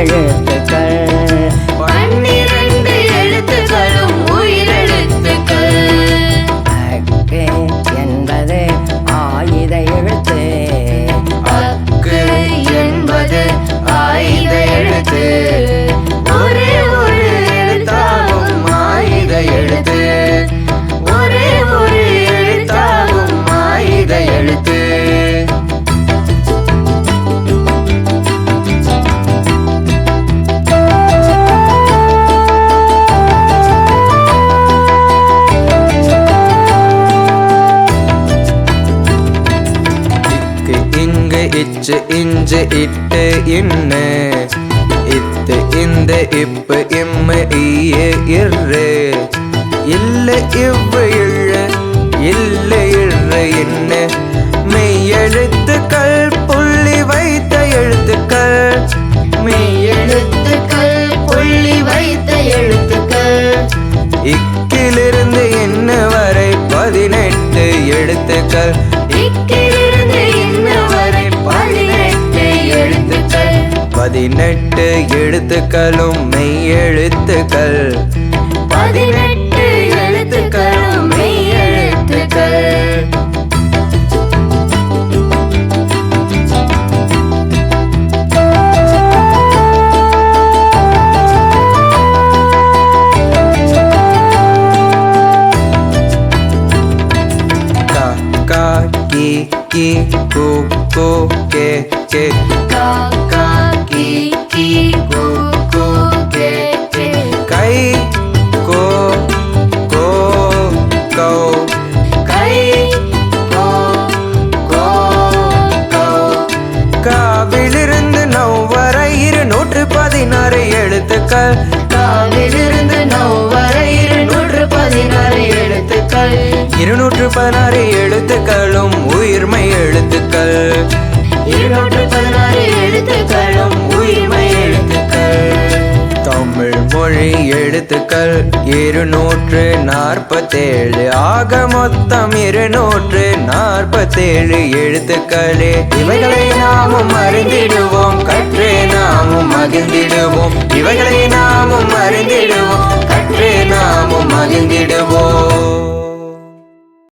எழுத்துக்கள் 12 எழுத்துக்களும் உயிரெழுத்துக்கள். அக்கு என்பது ஆயுத எழுத்து. அக்கு என்பது ஆயுத எழுத்து. ஒரே ஒரு எழுத்தாகும் ஆயுத எழுத்து. ஒரே ஒரு எழுத்தாகும் ஆயுத எழுத்து. இச்சு இஞ்சு இட்டு இன்னு இத்து இந்த இப்பு இம்மு ஈய இரு இல்ல இவ்வு இழு இல்ல இரு இன்னு மெய்யெழுத்துக்கள் புள்ளி வைத்த எழுத்துக்கள். மெய்யெழுத்துக்கள் புள்ளி வைத்த எழுத்துக்கள். இக்கிலிருந்து இன்ன வரை 18 எழுத்துக்கள். இக்கிலிருந்து இன்ன வரை 18 எழுத்துக்கள். 18 எழுத்துக்களும் மெய்யெழுத்துக்கள். 18 எழுத்துக்களும் மெய்யெழுத்துக்கள். கி கி கு கு கே கே. கா கா கி கி கு கு கே கே. கை கோ கோ கௌ. கை கோ கோ கௌ. காவிலிருந்து நௌ வரை 216 எழுத்துக்கள். காவிலிருந்து நௌ வரை 216 எழுத்துக்கள். 216 எழுத்துக்களும் உயிர்மை எழுத்துக்கள். 216 எழுத்துக்களும் உயிர்மை எழுத்துக்கள். தமிழ் மொழி எழுத்துக்கள் 247 ஆக மொத்தம் 247 எழுத்துக்களே. இவைகளை நாமும் அறிந்திடுவோம் கற்றே நாமும் மகிழ்ந்திடுவோம். இவைகளை நாமும் அறிந்திடுவோம் கற்றே நாமும் மகிழ்ந்திடுவோம்.